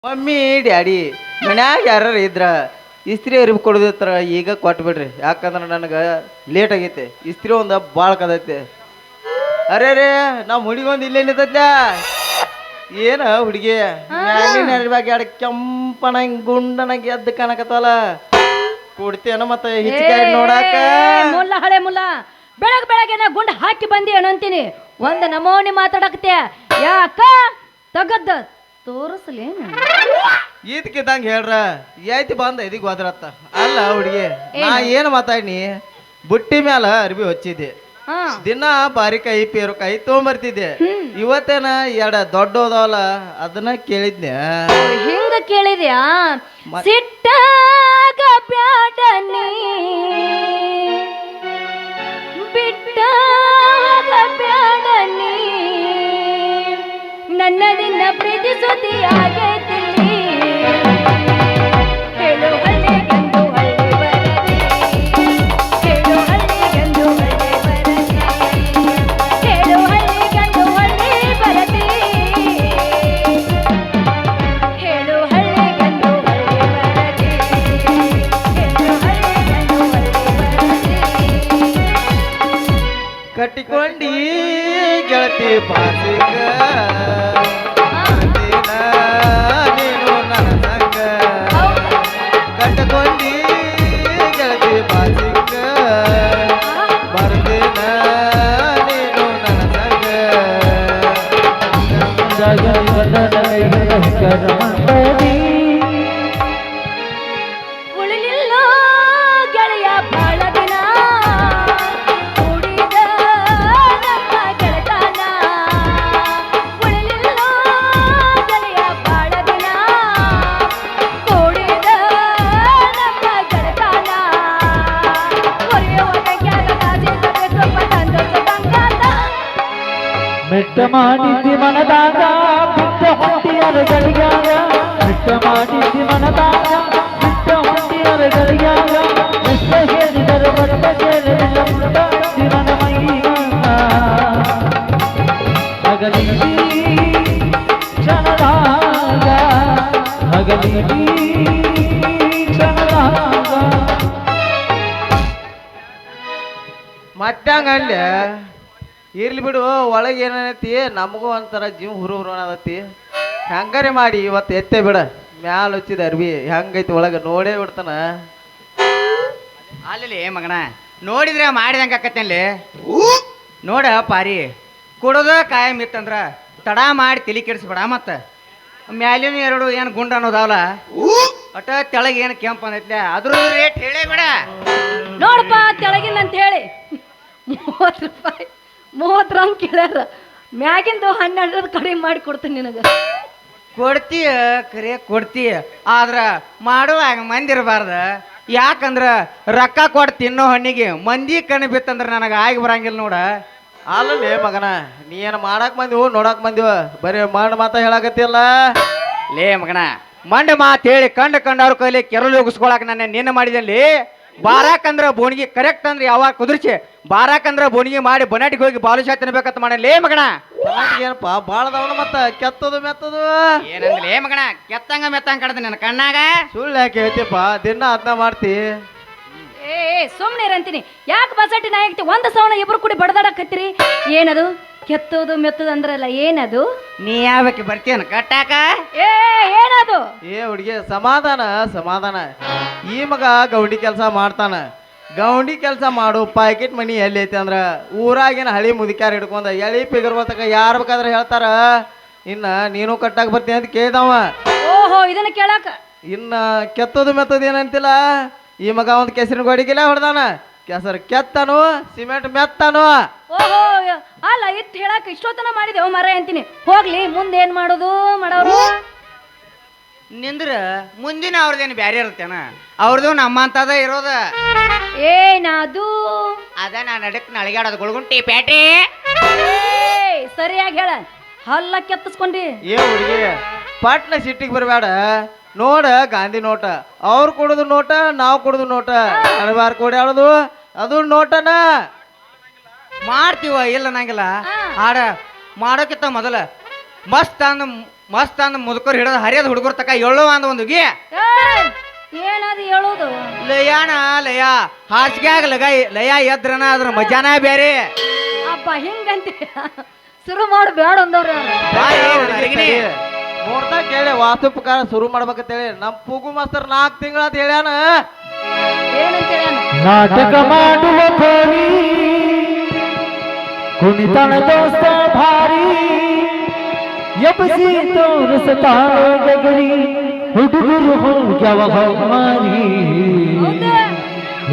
Mummy daddy ಮನ್ಯಾಗ ಯಾರು ಇದ್ರ ಇಸ್ತ್ರಿ ಅರಿವು ಕೊಡೋದಿತ್ರ ಈಗ ಕೊಟ್ಟು ಬಿಡ್ರಿ ಯಾಕಂದ್ರೆ ನನಗೆ ಲೇಟ್ ಆಗೈತೆ ಇಸ್ತ್ರಿ ಒಂದು ಭಾಳ ಕದೈತೆ ಅರೇ ರೇ ನಾವು ಹುಡುಗೊಂದು ಇಲ್ಲೇ ನಿಂತದ್ಲ ಏನ ಹುಡುಗಿ ಮ್ಯಾಲಿನ ಅರಿವಾಗ ಎರಡು ಕೆಂಪನಂಗ್ ಗುಂಡನಂಗ್ ಎದ್ದು ಕಾಣಕತ್ತವಲ್ಲ ಕೊಡ್ತೇನ ಮತ್ತೆ ಹಿಚ್ಕಾಯಿ ನೋಡಾಕ ಮುಲ್ಲ ಹಳೆ ಮುಲ್ಲ ಬೆಳಗ್ ಬೆಳಗ್ಗೆನ ಗುಂಡ್ ಹಾಕಿ ಬಂದಿ ಏನು ಅಂತೀನಿ ಒಂದ್ ನಮೂನಿ ಮಾತಾಡಕತ್ಯ ಯಾಕ ತಗದ್ದ ತೋರಿಸ್ಲೇನು ಈದ್ಕಿದ್ದಂಗ ಹೇಳ್ರ ಐತಿ ಬಂದ ಇದೀಗ ಹೋದ್ರತ್ತ ಅಲ್ಲ ಹುಡುಗಿ ನಾ ಏನು ಮಾತಾಡ್ನಿ ಬುಟ್ಟಿ ಮ್ಯಾಲ ಅರ್ಬಿ ಹಚ್ಚಿದ್ದೆ ದಿನ ಬಾರಿ ಕೈ ಪೇರು ಕೈ ತೊಗೊಂಬರ್ತಿದ್ದೆ ಇವತ್ತೇನ ದೊಡ್ಡ ಹೋದವಲ್ಲ ಅದನ್ನ ಕೇಳಿದ್ನೆ ಹಿಂಗ ಕೇಳಿದ್ಯಾ ಸಿಟ್ಟಾಗ ಬ್ಯಾಡ ನೀ ಬಿಟ್ಟಾಗ ಬ್ಯಾಡ ನೀ ನನ್ನ ನಿನ್ನ ಪ್ರೀತಿ ಸುದ್ದಿ ಆಗೈತಿಲ್ಲಿ ಹೇಳು ಹಳ್ಳಿಗೆಂದು ಹಳ್ಳಿ ಬರಲಿ ಹೇಳು ಹಳ್ಳಿಗೆಂದು ಹಳ್ಳಿ ಬರಲಿ ಹೇಳು ಹಳ್ಳಿಗೆಂದು ಹಳ್ಳಿ ಬರಲಿ ಹೇಳು ಹಳ್ಳಿಗೆಂದು ಹಳ್ಳಿ ಬರಲಿ ಹೇಳು ಹಳ್ಳಿಗೆಂದು ಹಳ್ಳಿ ಬರಲಿ ಕಟ್ಟಿಕೊಂಡಿ ಗೆಳತಿ ಬಾಸಿಗ ನೀನು ನನ್ನ ಸಂಗ ಕಟ್ಟಿಕೊಂಡಿ ಗೆಳತಿ ಬಾಸಿಗ ಬರ್ತೀನ ನೀನು ನನ್ನ ಸಂಗ ಉಳಿಲಿಲ್ಲ ಗೆಳೆಯ ಬಾಳ ದಿನ ಕೂಡಿದ ನಮ್ಮ ಗೆಳತನ ಉಳಿಲಿಲ್ಲ ಗೆಳೆಯ ಬಾಳ ದಿನ ಕೂಡಿದ ನಮ್ಮ ಗೆಳತನ ಕೊರೆಯುವ ಕ್ಯಾಗ ಕಾಸಿದರೆ ಸ್ವಲ್ಪ ತಂದೊತ್ತು ತಂಗಾತ ಮೆಟ್ಟ ಮಾಡಿದ್ದಿ ಮನದಾಗ ಬಿಟ್ಟ ಹೊಂಟಿಯರ ಗಳಿಗಾಗ ಮೆಟ್ಟ ಮಾಡಿದ್ದಿ ಮನದಾಗ ಬಿಟ್ಟ ಹೊಂಟಿಯರ ಗಳಿಗಾಗ ಎಷ್ಟ ಹೇಳಿದರೆ ಬಟ್ಟ ಕೇಳಲಿಲ್ಲ ಮುಟ್ಟಾಡ್ತಿ ನನ್ನ ಮೈಗ ಹಗಲಿ ಕ್ಷಣದಾಗ ಹಗಲಿ ಕ್ಷಣದಾಗ ಮತ್ತಂಗಂಡ ಇರ್ಲಿ ಬಿಡು ಒಳಗೆ ಏನೈತಿ ನಮಗೂ ಒಂಥರ ಜೀವ ಹುರು ಅನ್ನತೈತಿ ಹೆಂಗಾರೆ ಮಾಡಿ ಇವತ್ತು ಎತ್ತೆ ಬಿಡ ಮ್ಯಾಲ ಹಚ್ಚಿದ ಅರ್ಬಿ ಹೆಂಗೈತಿ ಒಳಗೆ ನೋಡೇ ಬಿಡ್ತಾನ ಅಲ್ಲಿ ಮಗನ ನೋಡಿದ್ರೆ ಮಾಡಿದಂಗೆ ಆಕತ್ತೇನ್ಲಿ ನೋಡ ಪಾರಿ ಕೊಡೋದ ಕಾಯಂ ಇತ್ತಂದ್ರ ತಡ ಮಾಡಿ ತಲೆ ಕೆಡಿಸ್ಬೇಡ ಮತ್ತೆ ಮ್ಯಾಲಿನ ಎರಡು ಏನು ಗುಂಡ ಅನ್ನೋದಾವಲ್ಲ ಒಟ್ಟ ತೆಳಗೆ ಏನು ಕೆಂಪು ಅಂದೈತ್ಲೆ ಅದ್ರ ರೇಟ್ ಹೇಳೇ ಬಿಡ ನೋಡಪ್ಪ ತೆಳಗಿನ ಅಂತ ಹೇಳಿ 30 ರೂಪಾಯಿ 30 ರಂಗ್ ಕೇಳ್ಯಾರ ಮ್ಯಾಗಿಂದು 12 ಕಡಿಮೆ ಮಾಡಿ ಕೊಡ್ತೀನಿ ನಿನಗೆ ಕೊಡ್ತೀಯ ಕರೆ ಕೊಡ್ತೀಯ ಆದ್ರ ಮಾಡುವಾಗ ಮಂದಿ ಇರಬಾರ್ದ ಯಾಕಂದ್ರ ರೊಕ್ಕ ಕೊಟ್ಟು ತಿನ್ನೋ ಹಣ್ಣಿಗೆ ಮಂದಿ ಕಣ್ಣು ಬಿತ್ತಂದ್ರ ನನಗೆ ಆಗಿ ಬರಂಗಿಲ್ಲ ನೋಡ ಅಲ್ಲೇ ಮಗನ ನೀ ಏನು ಮಾಡಕ್ ಬಂದಿವು ನೋಡಕ್ ಬಂದಿವ ಬರೀ ಮಾಡ ಮಾತಾ ಹೇಳಾಕತ್ತಿಲ್ಲ ಲೇ ಮಗನ ಮಂಡ ಮಾತು ಹೇಳಿ ಕಂಡವ್ರ ಕೈಲಿ ಕೆರಳು ಹೋಗಿಸ್ಕೊಳಕ್ ನಾನು ನಿನ್ನ ಮಾಡಿದಲ್ಲಿ ಬಾರಾಕಂದ್ರ ಬೋಣಿಗೆ ಕರೆಕ್ಟ್ ಅಂದ್ರೆ ಯಾವಾಗ ಕುದುರ್ಸಿ ಬಾರಾಕಂದ್ರ ಬೋಣಿಗೆ ಮಾಡಿ ಬನಾಟಿಗೆ ಹೋಗಿ ಬಾಲುಶಾ ತಿನ್ಬೇಕಂತ ಮಾಡ ಲೇ ಮಗನ ಏನಪ್ಪ ಭಾಳ ಅದಾವಲ್ಲ ಮತ್ತ ಕೆತ್ತದು ಮೆತ್ತದು ಏನಂದ್ರೆ ಲೇ ಮಗನ ಕೆತ್ತಂಗ ಮೆತ್ತಂಗ ಕಡ್ದ ನನ್ನ ಕಣ್ಣಾಗ ಸುಳ್ಳು ಯಾಕೆ ಹೇಳ್ತಿಪ್ಪ ದಿನ ಅದನ್ನ ಮಾಡ್ತಿ ಏ ಸುಮ್ಮನೆ ಅಂತೀನಿ ಯಾಕೆ ಬಸಾಟಿ ನಾಯಕತಿ ಒಂದು ಸವಣ ಇಬ್ರು ಕೂಡಿ ಬಡದಾಡಕತ್ತೀರಿ ಏನದು ಕೆತ್ತೋದು ಮೆತ್ತದು ಅಂದ್ರಲ್ಲ ಏನದು ನೀ ಯಾವಕ್ಕೆ ಬರ್ತೀಯನ ಕಟ್ಟಾಕ ಏ ಏನದು ಏ ಹುಡುಗಿ ಸಮಾಧಾನ ಸಮಾಧಾನ ಈ ಮಗ ಗೌಂಡಿ ಕೆಲಸ ಮಾಡ್ತಾನ ಗೌಂಡಿ ಕೆಲಸ ಮಾಡು ಪ್ಯಾಕೆಟ್ ಮನಿ ಎಲ್ಲಿ ಐತಿ ಅಂದ್ರ ಊರಾಗಿನ ಹಳಿ ಮುದುಕ್ಯಾರ ಹಿಡ್ಕೊಂಡ ಎಳಿ ಪಿಗರ್ಬತಕ ಯಾರು ಬೇಕಾದ್ರೆ ಹೇಳ್ತಾರ ಇನ್ನ ನೀನು ಕಟ್ಟಾಕ ಬರ್ತೀನಿ ಅಂತ ಕೇಳ್ದವ ಓಹೋ ಇದನ್ನ ಕೇಳಾಕ ಇನ್ನ ಕೆತ್ತೋದು ಮೆತ್ತದು ಏನಂತಿಲ್ಲ ಈ ಮಗ ಒಂದು ಕೆಸರಿನ ಗೋಡಿಗೆಲ್ಲ ಹೊಡೆದಾನ ಕೆಸರು ಕೆತ್ತನು ಸಿಮೆಂಟ್ ಮೆತ್ತನು ಓಹೋ ಅಲ್ಲ ಇಟ್ಟು ಹೇಳಾಕ ಇಷ್ಟೊತ್ತನ ಮಾಡಿದೆವು ಮರ ಅಂತೀನಿ ಹೋಗ್ಲಿ ಮುಂದೆ ಏನ್ ಮಾಡೋದು ಮಾಡೋರು ನಿಂದ್ರ ಮುಂದಿನ ಅವ್ರದ್ದೇನು ಬ್ಯಾರೆ ಇರ್ತೇನ ಅವ್ರದ್ದು ನಮ್ಮಂತದ ಇರೋದ ಏನದು ಅದ ನಾ ನಡಕ್ ನಳಿಗಾಡೋದು ಗುಳ್ಗುಂಟಿ ಪ್ಯಾಟಿ ಸರಿಯಾಗಿ ಹೇಳ ಹಲ್ಲ ಕೆತ್ತಿಸ್ಕೊಂಡಿ ಏ ಹುಡುಗಿ ಪಟ್ನ ಸಿಟ್ಟಿಗೆ ಬರಬೇಡ ನೋಡ ಗಾಂಧಿ ನೋಟ ಅವ್ರು ಕೊಡೋದು ನೋಟ ನಾವು ಕೊಡೋದು ನೋಟ ಅಣಬಾರ್ ಕೊಡಿ ಆಡೋದು ಅದು ನೋಟನ ಮಾಡ್ತೀವ ಇಲ್ಲ ನಂಗಿಲ್ಲ ಆಡ ಮಾಡೋಕ್ಕಿಂತ ಮೊದಲ ಮಸ್ತ್ ಅಂದ ಮಸ್ತ್ ಅಂದ್ ಮುದುಕರು ಹಿಡಿದು ಹರಿಯದ ಹುಡುಗರ ತಕ ಎಳ್ಳು ಅಂದ ಒಂದು ಗಿ ಏಯ್, ಏನದು ಹೇಳೋದು? ಲಯಾಣ ಲಯ ಹಾಸಿಗ್ಯಾಗ ಲಯ ಎದ್ರನ ಅದ್ರ ಮಜಾನ ಬೇರೆ. ಅಪ್ಪ ಹಿಂಗಂತ ಶುರು ಮಾಡಿ ಬೇಡ ಅಂದವ್ರು ನೋಡ್ತಾ ಕೇಳಿ ವಾಸ್ತು ಪ್ರಕಾರ ಶುರು ಮಾಡ್ಬೇಕಂತೇಳಿ ನಮ್ಮ ಪೂಗು ಮಾಸ್ತರ್ 4 ತಿಂಗಳ ಅಂತ ಹೇಳ್ಯಾನ. ಏನಂತ ಹೇಳ್ಯಾನ? ನಾಟಕ ಮಾಡುವ ಪರಿ ಕುಣಿತನ ದೋಸ್ತ ಭಾರಿ ಎಬ್ಸಿ ತೋರಿಸ್ತಾಳ ಗಗರಿ ಹುಡುಗರು ಹೋಗ್ಯವ ಮಾರಿ ಹೌದು.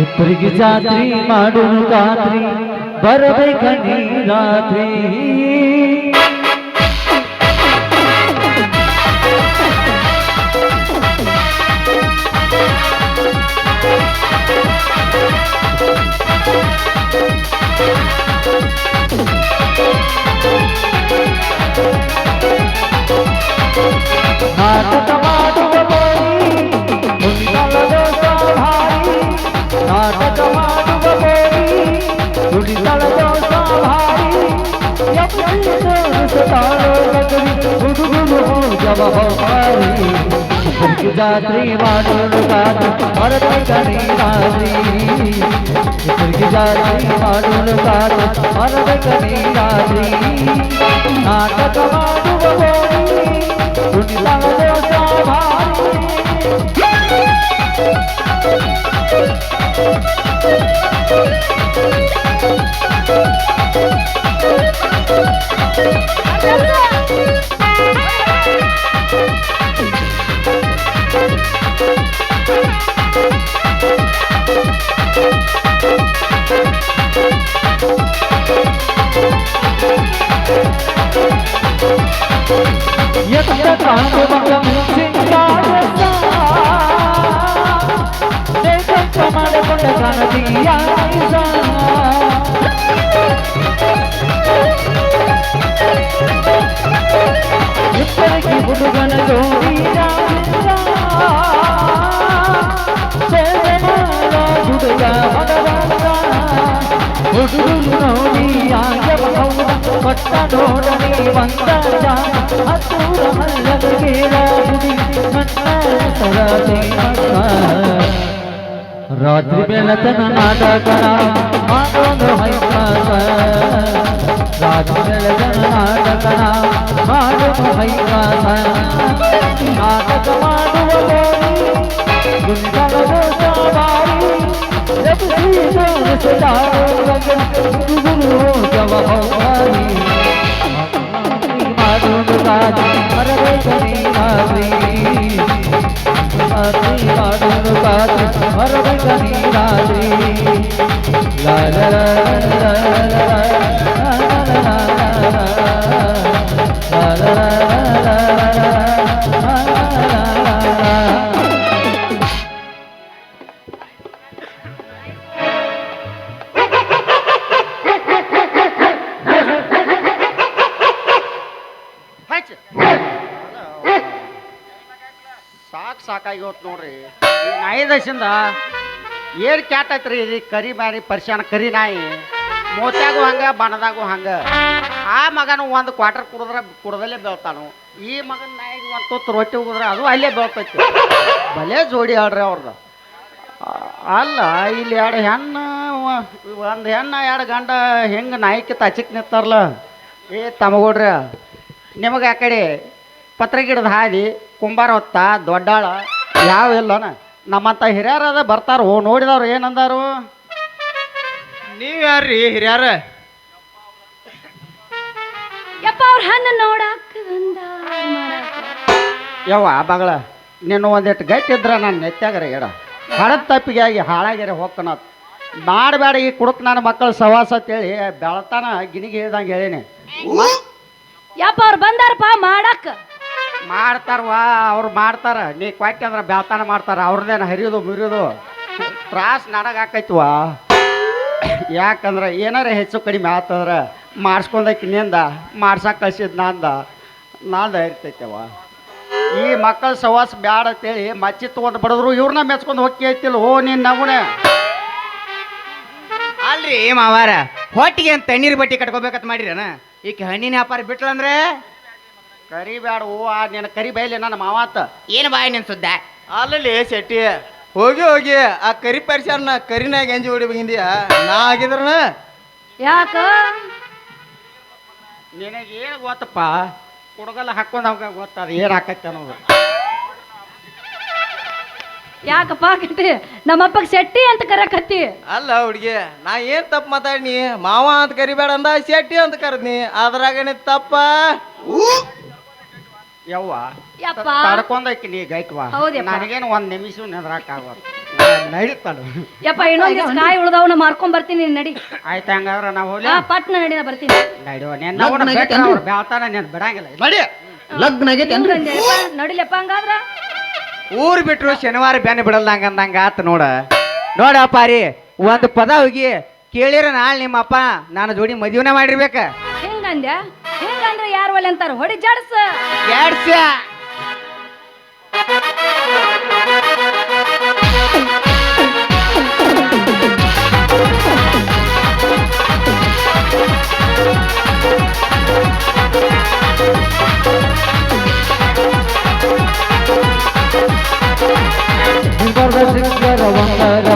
ಇಬ್ಬರಿಗೆ ಜಾತ್ರಿ ಮಾಡುವ ಖಾತ್ರಿ ಬರಬೇಕ ನೀ ರಾತ್ರಿ. ನಾಟಕ ಮಾಡುವ ಬೋರಿ ಕುಣಿತನ ದೋಸ್ತ ಭಾರಿ ನಾಟಕ ಮಾಡುವ ಬೋರಿ ಕುಣಿತನ ದೋಸ್ತ ಭಾರಿ ಎಬ್ಸಿ ತೋರಿಸ್ತಾಳ ಗಗರಿ ಹುಡುಗರು ಹೋಗ್ಯವ ಮಾರಿ ಇಬ್ಬರಿಗೆ ಜಾತ್ರಿ ಮಾಡೋದು ಕಾದು ಮರಬೇಕ ನೀ ರಾತ್ರಿ. ಇಬ್ಬರಿಗೆ ಜಾತ್ರಿ ಮಾಡೋದು ಕಾದು ಮರಬೇಕ ನೀ ರಾತ್ರಿ. ನಾಟಕ ಮಾಡುವ ಬೋರಿ ಕುಣಿತನ ದೋಸ್ತ ಭಾರಿ ಎತ್ತ ಕಾಂಡು ಮಗ ಸಿಂಗಾರ ದೇಶ ಮಾಡಿಕೊಂಡ ಕಾಣತೀಯ ಇಬ್ಬರಿಗೆ ಹುಡುಗನ ಜೋಡಿಯ ಹುಡುಗ ಭಗವಂತ ಹುಡುಗರು ನೋಡಿ ಆಗ್ಯವ ಹೌದ ಕೊಟ್ಟ ನೋಡನೆ ಬಂದ ಹತ್ತೂರ ಮಲ್ಲದ ಕೇಳ ಹುಡಿ ಸರದಿ ರಾತ್ರಿ ಬೆಳತನ ನಾಟಕ ಮಾಡೋದು ಹೈಕಾಸ ರಾತ್ರಿ ಬೆಳತನ ನಾಟಕ ಮಾಡೋದು ಹೈಕಾಸ ನಾಟಕ ಮಾಡುವ ಬೋರಿ ಗುಂಡಲ ದೋಷ ಬಾರಿ ಎಬ್ಸಿ ತೋರಿಸ್ತಾಳ ಹುಡುಗರು ಹೋಗ್ಯವ ಮಾರಿ ಮಾಡೋದು ಕಾದು ಮರಬೇಕ ನೀ ರಾತ್ರಿ. ರಾತ್ರಿ ಮಾಡೋದು ಕಾದು ಮರಬೇಕ ನೀ ರಾತ್ರಿ. ಲಾ ಲಾ ಲಾ ಲಾ ಲಾ ಲಾ ಲಾ ಲಾ ಸಾಕಾಗಿ ಹೋತ್ ನೋಡ್ರಿ. ಈ ನಾಯಿ ದಶಿಂದ ಏನು ಕ್ಯಾಟ್ ಐತ್ರಿ ಇದು ಕರಿ ಬ್ಯಾರಿ ಪರಿಶಾನ ಕರಿ ನಾಯಿ ಮೋತ್ಯಾಗೂ ಹಂಗೆ ಬಣದಾಗೂ ಹಂಗೆ. ಆ ಮಗನು ಒಂದು ಕ್ವಾರ್ಟರ್ ಕುಡ್ದಲ್ಲೇ ಬೆಳ್ತಾನು. ಈ ಮಗನ ನಾಯಿಗೆ ಒಂದು ತುತ್ತು ರೊಟ್ಟಿ ಹೋಗಿದ್ರೆ ಅದು ಅಲ್ಲೇ ಬೆಳ್ತೈತಿ. ಭಲೇ ಜೋಡಿ ಆಡ್ರಿ ಅವ್ರದ್ದು. ಅಲ್ಲ ಇಲ್ಲಿ ಎರಡು ಹೆಣ್ಣು ಒಂದು ಹೆಣ್ಣು 2 ಗಂಡ ಹೆಂಗೆ ನಾಯಿಕಿತ್ತ ಹಚ್ಚಿಕ್ ನಿಂತಾರಲ್ಲ. ಏ ತಮಗೋಡ್ರಿ ನಿಮಗೆ ಆ ಕಡೆ ಪತ್ರ ಗಿಡದ ಹಾದಿ ಕುಂಬಾರ ಹೊತ್ತ ದೊಡ್ಡಾಳ ಯಾವ ಇಲ್ಲನ ನಮ್ಮಂತ ಹಿರಿಯರದ ಬರ್ತಾರೋ ನೋಡಿದವ್ರು ಏನಂದಾರು? ನೀವ್ ಯಾರ್ರಿ ಹಿರಿಯಾರ? ಯಪ್ಪ ಅವ್ರ ಹಣ್ಣು ನೋಡಾಕ ಯವ್ವ ಬಗಳ ನೀನು ಒಂದಿಟ್ಟು ಗಟ್ಟಿದ್ರ ನಾನು ನೆತ್ತಾಗರ ಎಡ ಹಳದ ತಪ್ಪಿಗೆ ಆಗಿ ಹಾಳಾಗ್ಯಾರ ಹೋಗ್ಕನತ್ ಮಾಡಬೇಡ. ಈ ಕುಡುಕ್ ನನ್ನ ಮಕ್ಕಳು ಸವಾಸ ಅಂತೇಳಿ ಬೆಳತಾನ ಗಿಣಿಗೆ ಹೇಳ್ದಂಗೆ ಹೇಳೀನಿ. ಯಪ್ಪ ಅವ್ರು ಬಂದಾರಪ್ಪ ಮಾಡಕ್. ಮಾಡ್ತಾರವಾ ಅವ್ರು ಮಾಡ್ತಾರ. ನೀ ಕ್ವಾಟಿ ಅಂದ್ರೆ ಬೆಳತಾನ ಮಾಡ್ತಾರ. ಅವ್ರದ್ದೇನು ಹರಿಯೋದು ಮುರಿಯೋದು ತ್ರಾಸ ನನಗಾಕೈತಿವಾ. ಯಾಕಂದ್ರೆ ಏನಾರ ಹೆಚ್ಚು ಕಡಿಮೆ ಆತಂದ್ರೆ ಮಾಡಿಸ್ಕೊಂಡಕ್ಕಿನಿಂದ ಮಾಡ್ಸಕ್ಕೆ ಕಳ್ಸಿದ್ ನಂದ ಇರ್ತೈತವ. ಈ ಮಕ್ಕಳ ಸವಾಸ ಬ್ಯಾಡ ಅಂತೇಳಿ ಮಚ್ಚಿ ತೊಗೊಂಡು ಬಡದ್ರು ಇವ್ರನ್ನ ಮೆಚ್ಕೊಂಡು ಹೊಕ್ಕಿ ಐತಿಲ್ಲ. ಓ ನೀನು ನಗುನೆ ಅಲ್ರಿ ಮಾವಾರ ಹೊಟ್ಟಿಗೆ ಅಂತ ತಣ್ಣೀರ್ ಬಟ್ಟಿ ಕಟ್ಕೋಬೇಕಂತ ಮಾಡಿರನ. ಈಕೆ ಹಣ್ಣಿನ ವ್ಯಾಪಾರ ಬಿಟ್ಲಂದ್ರೆ ಕರಿಬೇಡ ಹೂವ ನಿನ್ನ ಕರಿ ಬೈಲಿ ನನ್ನ ಮಾವಾತ. ಏನು ಬಾಯ್ ನಿನ್ ಸುದ್ದ? ಅಲ್ಲಲ್ಲಿ ಶೆಟ್ಟಿ ಹೋಗಿ ಹೋಗಿ ಆ ಕರಿ ಪರಿಸರನ ಕರಿನಾಗ ಎಂಜಿ ಹೊಡಿ ಬಂದಿಯ ನಾ ಆಗಿದ್ರನ ಯಾಕ ನಿನಗೇನು ಗೊತ್ತಪ್ಪ? ಕುಡಗಲ್ಲ ಹಾಕೊಂಡು ಅವಾಗ ಗೊತ್ತದ ಏನು ಹಾಕೈತೆ ಅನ್ನೋದು. ಯಾಕಪ್ಪ ಕಟ್ಟಿ ನಮ್ಮಪ್ಪಗೆ ಶೆಟ್ಟಿ ಅಂತ ಕರಕತ್ತಿ. ಅಲ್ಲ ಹುಡುಗಿ ನಾ ಏನ್ ತಪ್ಪು ಮಾತಾಡಿನಿ ಮಾವ ಅಂತ ಕರಿಬೇಡ ಅಂದ ಶೆಟ್ಟಿ ಅಂತ ಕರೆದ್ನಿ ಅದ್ರಾಗನೆ ತಪ್ಪ. ಯವ್ವ ಯಪ್ಪ ತಡ್ಕೊಂಡೈಕಿ ನೀ ಗೈಕ್ವಾ. ಹೌದಪ್ಪ. ನನಗೇನು ಒಂದು ನಿಮಿಷ ನಿಂದ್ರಾಕಾಗೋದು ನಡೀತಾಳು. ಯಪ್ಪ ಇನ್ನೊಂದ್ ದಿವ್ಸ ಕಾಯಿ ಉಳ್ದವನ್ನ ಮಾರ್ಕೊಂಡ್ ಬರ್ತೀನಿ ನೀನ್ ನಡಿ. ಆಯ್ತು ಹಂಗಾದ್ರೆ ನಾವು ಹೋಗ್ಲಿ. ಪಟ್ನ ನಡಿ ನಾ ಬರ್ತೀನಿ. ನಡಿಯೋ ನಿನ್ನ ಬೆಳ್ತಾನ ನೀನು ಬಿಡಂಗಿಲ್ಲ. ನಡಿ ಲಗ್ನ ಹಿಂಗಂದ್ಯಪ್ಪ, ನಡಿಲಪ್ಪ ಹಂಗಾದ್ರ. ಊರ್ ಬಿಟ್ರು ಶನಿವಾರ ಬ್ಯಾನಿ ಬಿಡಲ್ಲ ಹಂಗಂದಂಗ ಆತ ನೋಡ. ನೋಡ ಪಾರಿ ಒಂದು ಪದ ಹೋಗಿ ಕೇಳಿರ ನಾಳೆ ನಿಮ್ಮ ಅಪ್ಪ ನಾನು ಜೋಡಿ ಮದುವೆನ ಮಾಡಿರ್ಬೇಕ. ಹಿಂಗಂದ್ಯ ಹಿಂಗಂದ್ರೆ ಯಾರು ಒಳ್ಳೆ ಅಂತಾರ ಹೊಡಿ ಜಾಡ್ಸ. ಎಡ್ಸ ಶಿವರ ಸಿಂಗರ ವಂದರ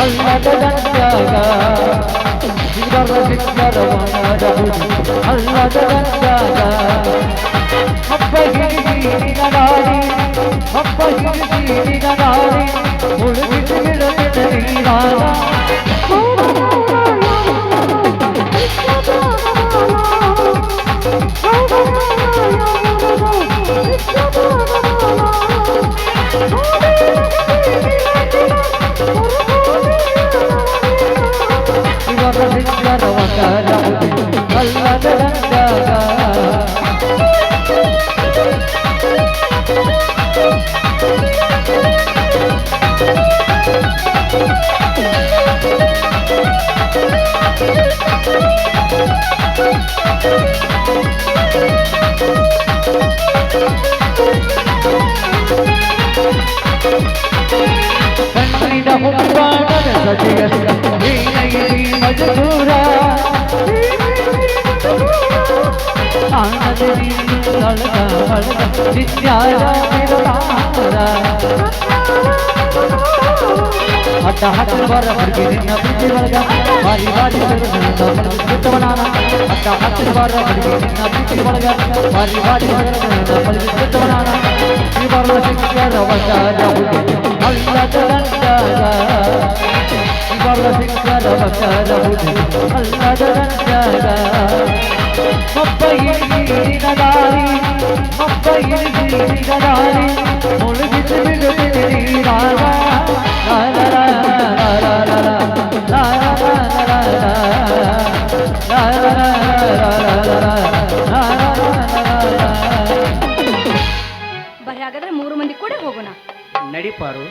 ಅಲ್ಲದ ಗಂಗಾಗ ಶಿವರ ಸಿಂಗರ ವಂದರ ಅಲ್ಲದ ಗಂಗಾಗ ಹಬ್ಬ ಹಿಡಿದಿನ ನಾಡಿ ಹಬ್ಬ ಹಿಡಿದಿನ ನಾಡಿ ಮುಳುಗಿಸಿ ಬಿಡುತ್ತಿದ್ದ ನೀರಾಗ ಶಿವರ ಸಿಂಗರ ವಂದರ ಅಲ್ಲದ ಗಂಗಾಗ ಕಣ್ಣಿನ ಹುಬ್ಬಾಣದ ಸತಿಯಲ್ಲ ನೀನಗಿರಿ ಮಜದೂರ ಆನದ ನೀನು ಅಳದ ಅಳದ ನಿತ್ಯಾಯ ನಿರತಾರ ಹಟ್ಟ ಹಟ್ಟ ಬರ ಹುಡುಗಿ ನಿನ್ನ ಪ್ರೀತಿ ಒಳಗ ಬಾರಿ ಬಾರಿ ಬಿದ್ದವನಾನ ಹಟ್ಟ ಹಟ್ಟ ಬರ ಹುಡುಗಿ ನಿನ್ನ ಪ್ರೀತಿ ಒಳಗ ಬಾರಿ ಬಾರಿ ಬಿದ್ದವನಾನ ಶಿವರ ಸಿಂಗರ ವಂದರ ಅಲ್ಲದ ಗಂಗಾಗ ಶಿವರ ಸಿಂಗರ ವಂದರ ಅಲ್ಲದ ಗಂಗಾಗ ಹಬ್ಬ ಹಿಡಿದಿನ ದಾರಿ ಹಬ್ಬ ಹಿಡಿದಿನ ದಾರಿ ಮುಳುಗಿಸಿ ಬಿಡುತ್ತಿದೆ ನೀರಾಗ ಬರ್ರಿ ಹಾಗಾದ್ರೆ 3 ಮಂದಿ ಕೂಡ ಹೋಗೋಣ. ನಡಿಪಾರು